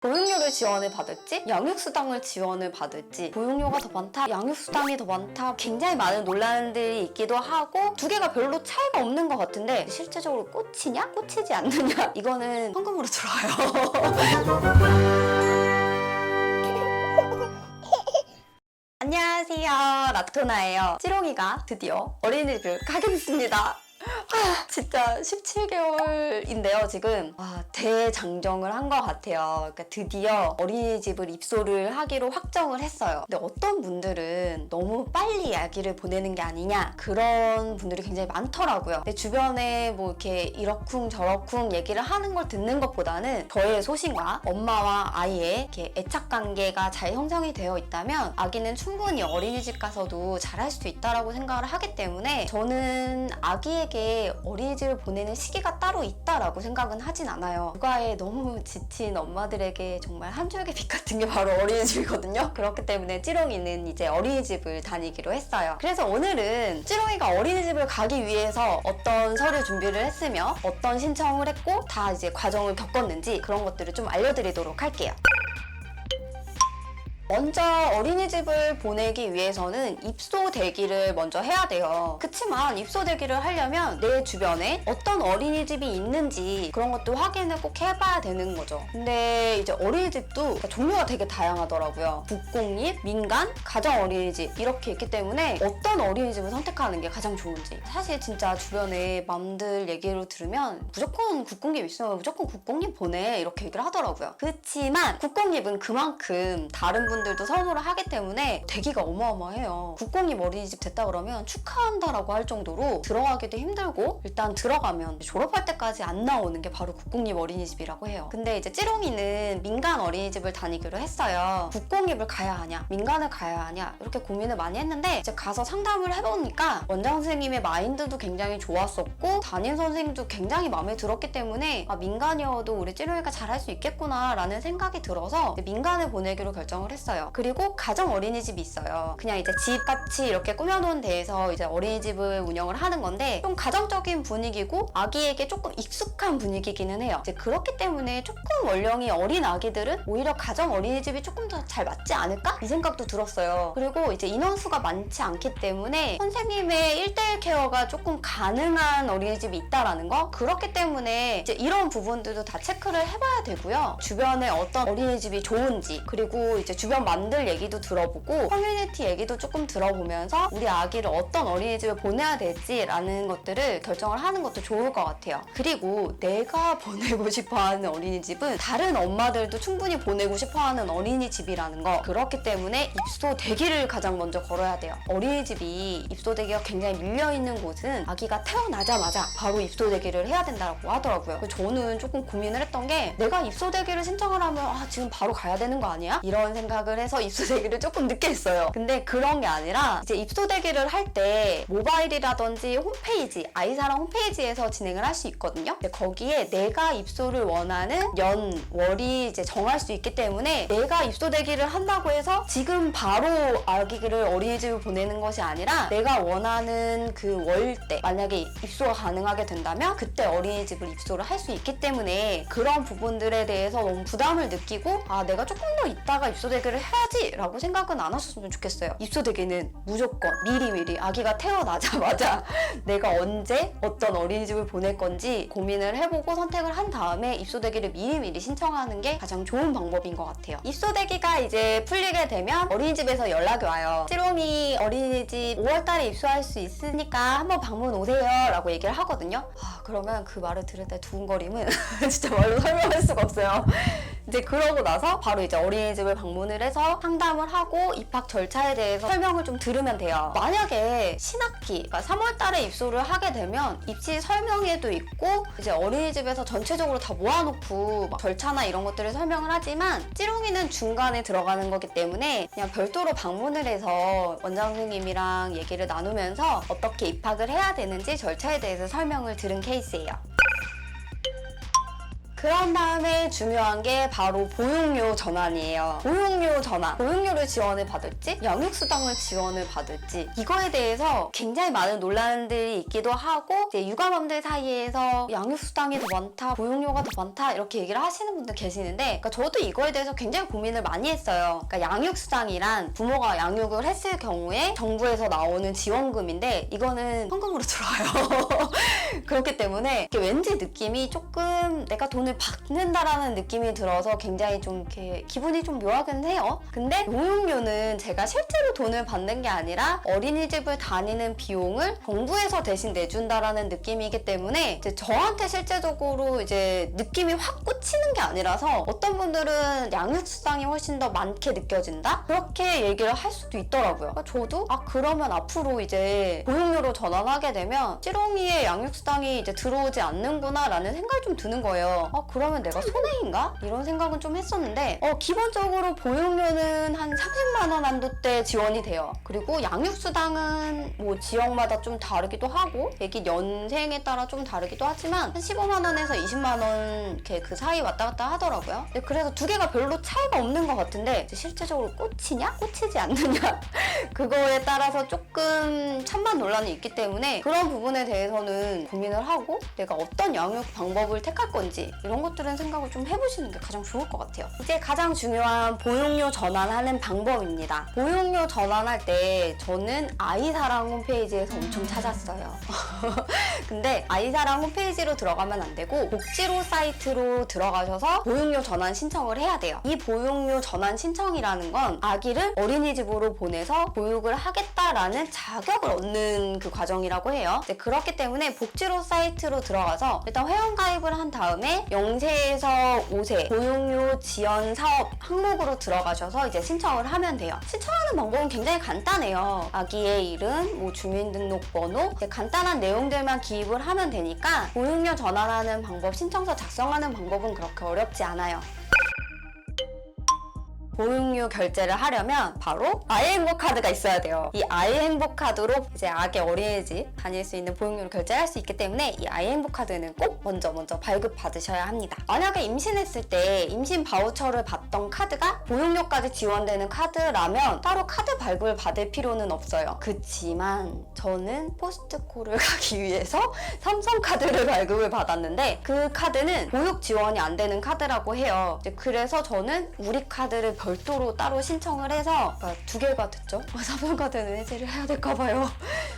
보육료를 지원을 받을지 양육수당을 지원을 받을지 보육료가 더 많다 양육수당이 더 많다 굉장히 많은 논란들이 있기도 하고 두 개가 별로 차이가 없는 것 같은데 실제적으로 꽂히냐 꽂히지 않느냐 이거는 현금으로 들어와요. 안녕하세요, 라토나예요. 찌롱이가 드디어 어린이집을 가게 됐습니다. 진짜 17개월인데요 지금. 대장정을 한 것 같아요. 그러니까 드디어 어린이집을 입소를 하기로 확정을 했어요. 근데 어떤 분들은 너무 빨리 아기를 보내는 게 아니냐 그런 분들이 굉장히 많더라고요. 근데 주변에 뭐 이렇게 이러쿵 저러쿵 얘기를 하는 걸 듣는 것보다는 저의 소신과 엄마와 아이의 이렇게 애착관계가 잘 형성이 되어 있다면 아기는 충분히 어린이집 가서도 잘할 수 있다라고 생각을 하기 때문에 저는 아기에게 어린이집을 보내는 시기가 따로 있다라고 생각은 하진 않아요. 육아에 너무 지친 엄마들에게 정말 한 줄기 빛 같은 게 바로 어린이집이거든요. 그렇기 때문에 찌롱이는 이제 어린이집을 다니기로 했어요. 그래서 오늘은 찌롱이가 어린이집을 가기 위해서 어떤 서류 준비를 했으며 어떤 신청을 했고 다 이제 과정을 겪었는지 그런 것들을 좀 알려드리도록 할게요. 먼저 어린이집을 보내기 위해서는 입소 대기를 먼저 해야 돼요. 그치만 입소 대기를 하려면 내 주변에 어떤 어린이집이 있는지 그런 것도 확인을 꼭 해봐야 되는 거죠. 근데 이제 어린이집도 종류가 되게 다양하더라고요. 국공립, 민간, 가정 어린이집 이렇게 있기 때문에 어떤 어린이집을 선택하는 게 가장 좋은지 사실 진짜 주변에 맘들 얘기를 들으면 무조건 국공립 있으면 무조건 국공립 보내 이렇게 얘기를 하더라고요. 그치만 국공립은 그만큼 다른 분들도 선호를 하기 때문에 대기가 어마어마해요. 국공립 어린이집 됐다 그러면 축하한다라고 할 정도로 들어가기도 힘들고 일단 들어가면 졸업할 때까지 안 나오는 게 바로 국공립 어린이집이라고 해요. 근데 이제 찌롱이는 민간 어린이집을 다니기로 했어요. 국공립을 가야 하냐 민간을 가야 하냐 이렇게 고민을 많이 했는데 이제 가서 상담을 해보니까 원장 선생님의 마인드도 굉장히 좋았었고 담임 선생님도 굉장히 마음에 들었기 때문에 민간이어도 우리 찌롱이가 잘할 수 있겠구나 라는 생각이 들어서 민간을 보내기로 결정을 했어요. 그리고 가정 어린이집이 있어요. 그냥 이제 집같이 이렇게 꾸며놓은 데에서 이제 어린이집을 운영을 하는 건데 좀 가정적인 분위기고 아기에게 조금 익숙한 분위기기는 해요. 이제 그렇기 때문에 조금 연령이 어린 아기들은 오히려 가정 어린이집이 조금 더 잘 맞지 않을까? 이 생각도 들었어요. 그리고 이제 인원수가 많지 않기 때문에 선생님의 1:1 케어가 조금 가능한 어린이집이 있다라는 거 그렇기 때문에 이제 이런 부분들도 다 체크를 해봐야 되고요. 주변에 어떤 어린이집이 좋은지 그리고 이제 주변 맘들 얘기도 들어보고 커뮤니티 얘기도 조금 들어보면서 우리 아기를 어떤 어린이집에 보내야 될지라는 것들을 결정을 하는 것도 좋을 것 같아요. 그리고 내가 보내고 싶어하는 어린이집은 다른 엄마들도 충분히 보내고 싶어하는 어린이집이라는 거 그렇기 때문에 입소 대기를 가장 먼저 걸어야 돼요. 어린이집이 입소 대기가 굉장히 밀려있는 곳은 아기가 태어나자마자 바로 입소 대기를 해야 된다고 하더라고요. 저는 조금 고민을 했던 게 내가 입소 대기를 신청을 하면 지금 바로 가야 되는 거 아니야? 이런 생각을 해서 입소 대기를 조금 늦게 했어요. 근데 그런 게 아니라 이제 입소 대기를 할 때 모바일이라든지 홈페이지 아이사랑 홈페이지에서 진행을 할 수 있거든요. 근데 거기에 내가 입소를 원하는 연, 월이 이제 정할 수 있기 때문에 내가 입소 대기를 한다고 해서 지금 바로 아기를 어린이집을 보내는 것이 아니라 내가 원하는 그 월대 만약에 입소가 가능하게 된다면 그때 어린이집을 입소를 할 수 있기 때문에 그런 부분들에 대해서 너무 부담을 느끼고 내가 조금 더 있다가 입소 대기를 해야지 라고 생각은 안 하셨으면 좋겠어요. 입소 대기는 무조건 미리미리 아기가 태어나자마자 내가 언제 어떤 어린이집을 보낼 건지 고민을 해보고 선택을 한 다음에 입소 대기를 미리미리 신청하는 게 가장 좋은 방법인 것 같아요. 입소 대기가 이제 풀리게 되면 어린이집에서 연락이 와요. 찌롱이 어린이집 5월달에 입소할 수 있으니까 한번 방문 오세요 라고 얘기를 하거든요. 그러면 그 말을 들을 때 두근거림은 진짜 말로 설명할 수가 없어요. 이제 그러고 나서 바로 이제 어린이집을 방문을 해서 상담을 하고 입학 절차에 대해서 설명을 좀 들으면 돼요. 만약에 신학기, 그러니까 3월달에 입소를 하게 되면 입시 설명회도 있고 이제 어린이집에서 전체적으로 다 모아놓고 막 절차나 이런 것들을 설명을 하지만 찌롱이는 중간에 들어가는 거기 때문에 그냥 별도로 방문을 해서 원장 선생님이랑 얘기를 나누면서 어떻게 입학을 해야 되는지 절차에 대해서 설명을 들은 케이스예요. 그런 다음에 중요한 게 바로 보육료 전환이에요. 보육료 전환, 보육료를 지원을 받을지 양육수당을 지원을 받을지 이거에 대해서 굉장히 많은 논란들이 있기도 하고 이제 육아맘들 사이에서 양육수당이 더 많다, 보육료가 더 많다 이렇게 얘기를 하시는 분들 계시는데 그러니까 저도 이거에 대해서 굉장히 고민을 많이 했어요. 그러니까 양육수당이란 부모가 양육을 했을 경우에 정부에서 나오는 지원금인데 이거는 현금으로 들어와요. 그렇기 때문에 왠지 느낌이 조금 내가 돈을 받는다라는 느낌이 들어서 굉장히 좀 이렇게 기분이 좀 묘하긴 해요. 근데 보육료는 제가 실제로 돈을 받는 게 아니라 어린이집을 다니는 비용을 정부에서 대신 내준다라는 느낌이기 때문에 이제 저한테 실제적으로 이제 느낌이 확 꽂히는 게 아니라서 어떤 분들은 양육수당이 훨씬 더 많게 느껴진다? 그렇게 얘기를 할 수도 있더라고요. 그러니까 저도 그러면 앞으로 이제 보육료로 전환하게 되면 찌롱이의 양육수당이 이제 들어오지 않는구나 라는 생각이 좀 드는 거예요. 그러면 내가 손해인가? 이런 생각은 좀 했었는데 기본적으로 보육료는 한 30만 원 한도대 지원이 돼요. 그리고 양육수당은 뭐 지역마다 좀 다르기도 하고 애기 연생에 따라 좀 다르기도 하지만 한 15만 원에서 20만 원 이렇게 그 사이 왔다 갔다 하더라고요. 그래서 두 개가 별로 차이가 없는 것 같은데 실제적으로 꽂히냐? 꽂히지 않느냐? 그거에 따라서 조금 찬반 논란이 있기 때문에 그런 부분에 대해서는 고민을 하고 내가 어떤 양육 방법을 택할 건지 이런 것들은 생각을 좀 해보시는 게 가장 좋을 것 같아요. 이제 가장 중요한 보육료 전환하는 방법입니다. 보육료 전환할 때 저는 아이사랑 홈페이지에서 엄청 찾았어요. 근데 아이사랑 홈페이지로 들어가면 안 되고 복지로 사이트로 들어가셔서 보육료 전환 신청을 해야 돼요. 이 보육료 전환 신청이라는 건 아기를 어린이집으로 보내서 보육을 하겠다라는 자격을 얻는 그 과정이라고 해요. 이제 그렇기 때문에 복지로 사이트로 들어가서 일단 회원가입을 한 다음에 0세에서 5세 보육료 지원 사업 항목으로 들어가셔서 이제 신청을 하면 돼요. 신청하는 방법은 굉장히 간단해요. 아기의 이름, 뭐 주민등록번호 간단한 내용들만 기입을 하면 되니까 보육료 전환하는 방법, 신청서 작성하는 방법은 그렇게 어렵지 않아요. 보육료 결제를 하려면 바로 아이 행복 카드가 있어야 돼요. 이 아이 행복 카드로 이제 아기 어린이집 다닐 수 있는 보육료를 결제할 수 있기 때문에 이 아이 행복 카드는 꼭 먼저 발급 받으셔야 합니다. 만약에 임신했을 때 임신 바우처를 받던 카드가 보육료까지 지원되는 카드라면 따로 카드 발급을 받을 필요는 없어요. 그치만 저는 포스트코를 가기 위해서 삼성카드를 발급을 받았는데 그 카드는 보육 지원이 안 되는 카드라고 해요. 그래서 저는 우리 카드를 별도로 따로 신청을 해서 두 개가 됐죠? 삼성카드는 해지를 해야 될까봐요.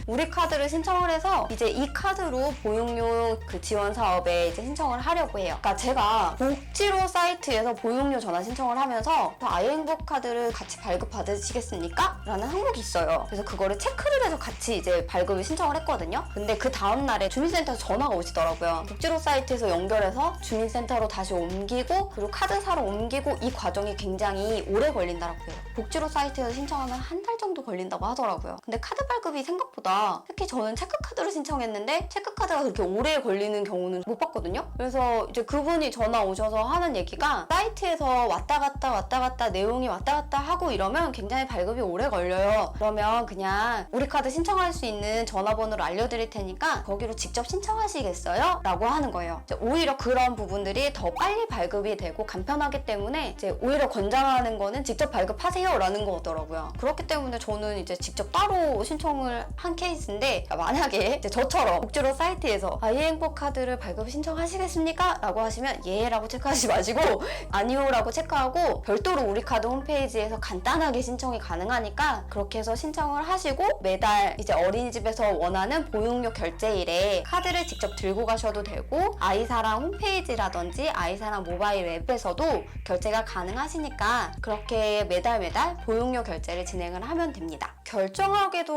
우리 카드를 신청을 해서 이제 이 카드로 보육료 그 지원 사업에 이제 신청을 하려고 해요. 그러니까 제가 복지로 사이트에서 보육료 전환 신청을 하면서 아이 행복 카드를 같이 발급 받으시겠습니까? 라는 항목이 있어요. 그래서 그거를 체크를 해서 같이 이제 발급을 신청을 했거든요. 근데 그 다음날에 주민센터에서 전화가 오시더라고요. 복지로 사이트에서 연결해서 주민센터로 다시 옮기고 그리고 카드사로 옮기고 이 과정이 굉장히 오래 걸린다고 해요. 복지로 사이트에서 신청하면 한 달 정도 걸린다고 하더라고요. 근데 카드 발급이 생각보다 특히 저는 체크카드를 신청했는데 체크카드가 그렇게 오래 걸리는 경우는 못 봤거든요. 그래서 이제 그분이 전화 오셔서 하는 얘기가 사이트에서 왔다 갔다 내용이 왔다 갔다 하고 이러면 굉장히 발급이 오래 걸려요. 그러면 그냥 우리 카드 신청할 수 있는 전화번호를 알려드릴 테니까 거기로 직접 신청하시겠어요? 라고 하는 거예요. 오히려 그런 부분들이 더 빨리 발급이 되고 간편하기 때문에 이제 오히려 권장하는 거는 직접 발급하세요 라는 거더라고요. 그렇기 때문에 저는 이제 직접 따로 신청을 한 케이스인데 만약에 이제 저처럼 복지로 사이트에서 아이 행복 카드를 발급 신청하시겠습니까? 라고 하시면 예 라고 체크하지 마시고 아니요 라고 체크하고 별도로 우리 카드 홈페이지에서 간단하게 신청이 가능하니까 그렇게 해서 신청을 하시고 매달 이제 어린이집에서 원하는 보육료 결제일에 카드를 직접 들고 가셔도 되고 아이사랑 홈페이지라든지 아이사랑 모바일 앱에서도 결제가 가능하시니까 그렇게 매달 보육료 결제를 진행을 하면 됩니다. 결정하기도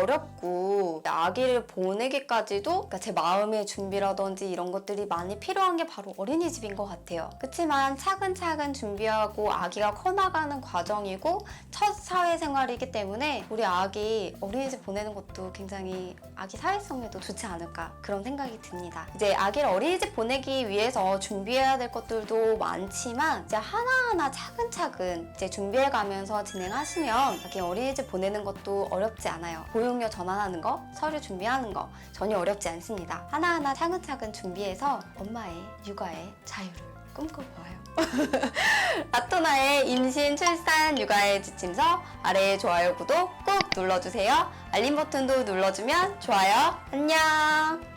어렵고 아기를 보내기까지도 그러니까 제 마음의 준비라든지 이런 것들이 많이 필요한 게 바로 어린이집인 것 같아요. 그렇지만 차근차근 준비하고 아기가 커나가는 과정이고 첫 사회생활이기 때문에 우리 아기 어린이집 보내는 것도 굉장히 아기 사회성에도 좋지 않을까 그런 생각이 듭니다. 이제 아기를 어린이집 보내기 위해서 준비해야 될 것들도 많지만 이제 하나하나 차근차근 이제 준비해가면서 진행하시면 아기 어린이집 보내는 것 것도 어렵지 않아요. 보육료 전환하는 거, 서류 준비하는 거 전혀 어렵지 않습니다. 하나하나 차근차근 준비해서 엄마의 육아의 자유를 꿈꿔보아요. 라토나의 임신, 출산, 육아의 지침서 아래에 좋아요, 구독 꼭 눌러주세요. 알림 버튼도 눌러주면 좋아요. 안녕.